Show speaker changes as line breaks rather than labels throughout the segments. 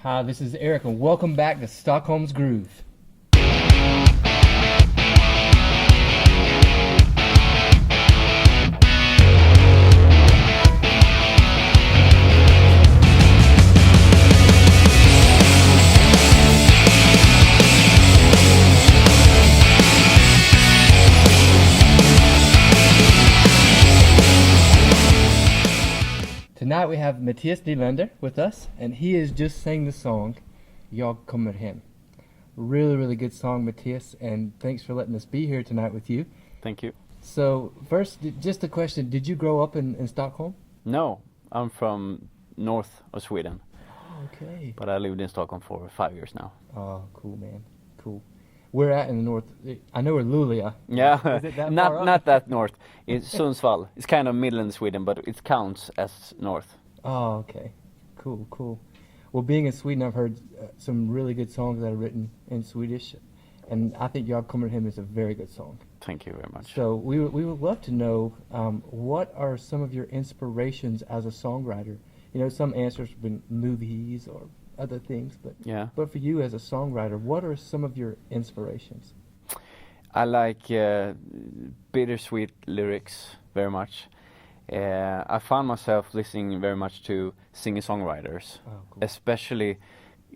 Hi, this is Eric, and welcome back to Stockholm's Groove. Tonight we have Mattias Nylander with us, and he has just sang the song Jag kommer hem. Really good song, Mattias, and thanks for letting us be here tonight with you.
Thank you.
So first, just a question, did you grow up in Stockholm?
No, I'm from north of Sweden,
Okay.
but I lived in Stockholm for 5 years now.
Oh, cool, man. Cool. Where at in the north? I know we're Luleå.
Yeah,
Is it that far up?
not that north. It's Sundsvall. It's kind of Midland Sweden, but it counts as north.
Oh, okay. Cool. Well, being in Sweden, I've heard some really good songs that are written in Swedish, and I think Jag kommer hem is a very good song.
Thank you very much.
So we would love to know what are some of your inspirations as a songwriter? You know, some answers have been movies or other things, but for you as a songwriter, what are some of your inspirations?
I like bittersweet lyrics very much. I found myself listening very much to singer-songwriters,
Cool.
especially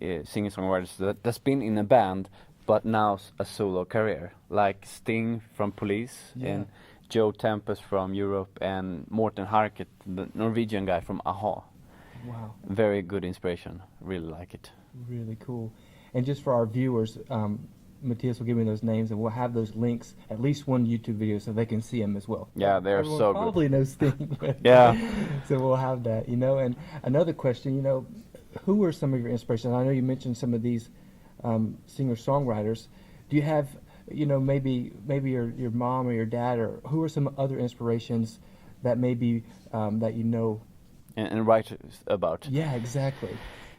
singer-songwriters that's been in a band but now a solo career, like Sting from Police and Joe Tempest from Europe and Morten Harket, the Norwegian guy from Aha.
Wow.
Very good inspiration. Really like it.
Really cool. And just for our viewers, Mattias will give me those names, and we'll have those links, at least one YouTube video, so they can see them as well.
Yeah, they're
Everyone
so
probably knows Sting.
Yeah.
So we'll have that, you know. And another question, you know, who are some of your inspirations? I know you mentioned some of these singer-songwriters. Do you have, you know, maybe your mom or your dad, or who are some other inspirations that maybe that you know?
And write about.
Yeah, exactly.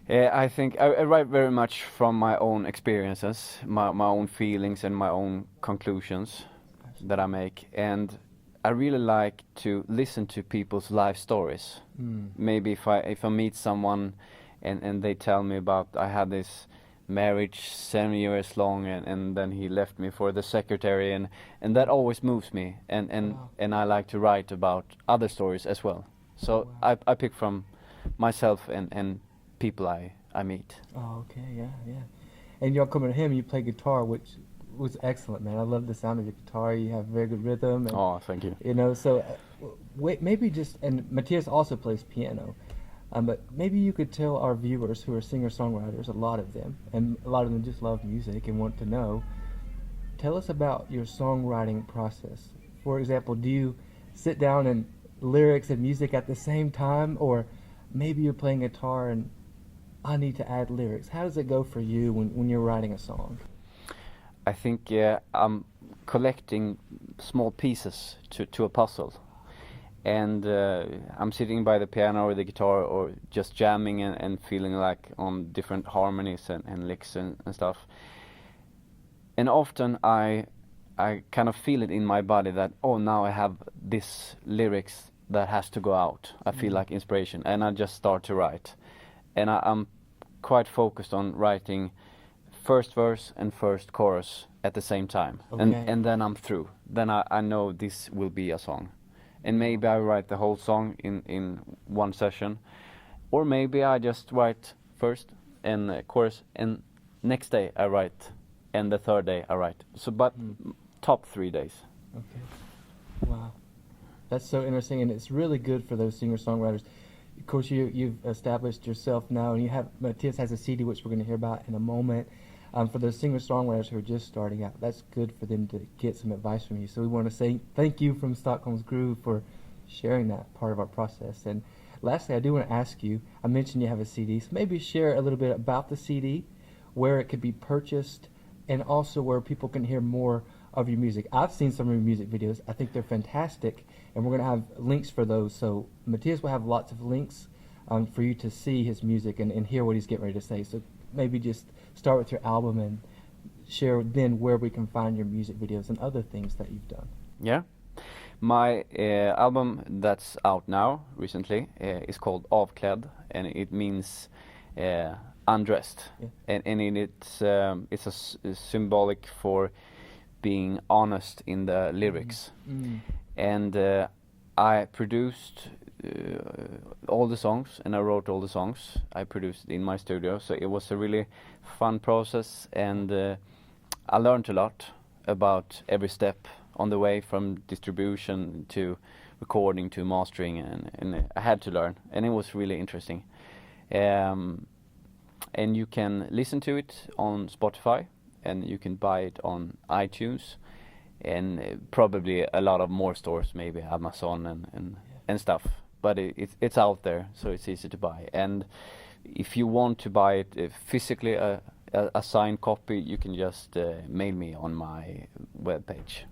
I think I write very much from my own experiences, my own feelings and my own conclusions that I make. And I really like to listen to people's life stories. Maybe if I meet someone and they tell me about, I had this marriage 7 years long and then he left me for the secretary, and that always moves me, and I like to write about other stories as well. So I pick from myself and people I meet.
Oh, okay, yeah. And Jag kommer hem, you play guitar, which was excellent, man. I love the sound of your guitar. You have very good rhythm. And,
Oh, thank you.
you know, so wait, maybe just, and Mattias also plays piano, but maybe you could tell our viewers who are singer-songwriters, a lot of them, and a lot of them just love music and want to know, tell us about your songwriting process. For example, do you sit down and lyrics and music at the same time, or maybe you're playing guitar and I need to add lyrics? How does it go for you when you're writing a song?
I think I'm collecting small pieces to a puzzle, and I'm sitting by the piano or the guitar or just jamming and feeling like on different harmonies and licks and stuff. And often I kind of feel it in my body that, oh, now I have this lyrics that has to go out. I feel like inspiration, and I just start to write. And I'm quite focused on writing first verse and first chorus at the same time.
Okay.
And then I'm through. Then I know this will be a song. And maybe I write the whole song in one session. Or maybe I just write first and chorus, and next day I write, and the third day I write. So, but top 3 days.
Okay. Wow. That's so interesting, and it's really good for those singer-songwriters. Of course, you've established yourself now, and you have, Mattias has a CD, which we're going to hear about in a moment. For those singer-songwriters who are just starting out, that's good for them to get some advice from you. So we want to say thank you from Stockholm's Groove for sharing that part of our process. And lastly, I do want to ask you, I mentioned you have a CD, so maybe share a little bit about the CD, where it could be purchased, and also where people can hear more of your music. I've seen some of your music videos. I think they're fantastic, and we're going to have links for those. So Mattias will have lots of links for you to see his music and hear what he's getting ready to say. So maybe just start with your album and share then where we can find your music videos and other things that you've done.
Yeah. My album that's out now recently is called Avklädd, and it means undressed,
Yeah.
and it's symbolic for being honest in the lyrics. And I produced all the songs, and I wrote all the songs. I produced it in my studio, so it was a really fun process, and I learned a lot about every step on the way, from distribution to recording to mastering, and I had to learn, and it was really interesting. And you can listen to it on Spotify, and you can buy it on iTunes, and probably a lot of more stores, maybe Amazon and stuff. But it's out there, so it's easy to buy. And if you want to buy it physically, a signed copy, you can just mail me on my webpage.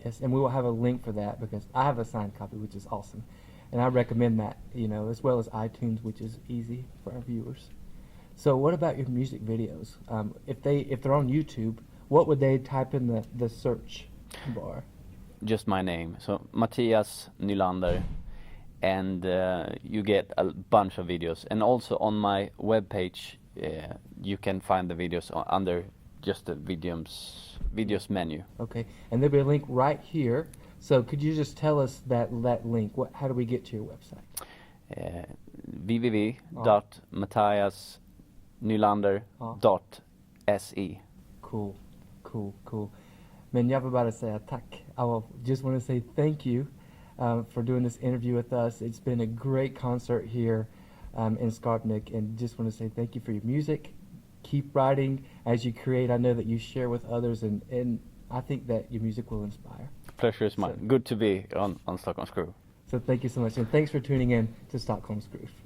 Yes, and we will have a link for that, because I have a signed copy, which is awesome, and I recommend that, as well as iTunes, which is easy for our viewers. So, what about your music videos? If they're on YouTube, what would they type in the search bar?
Just my name, so Mattias Nylander, and you get a bunch of videos. And also on my webpage, you can find the videos under just the videos menu.
Okay, and there'll be a link right here. So could you just tell us that link? How do we get to your website?
www.mattiasnylander.se.
Cool. Men, jag vill bara säga tack. Just want to say thank you for doing this interview with us. It's been a great concert here in Skarpnäck, and just want to say thank you for your music. Keep writing as you create. I know that you share with others, and I think that your music will inspire.
Pleasure is mine. Good to be on Stockholm's Groove.
So thank you so much, and thanks for tuning in to Stockholm's Groove.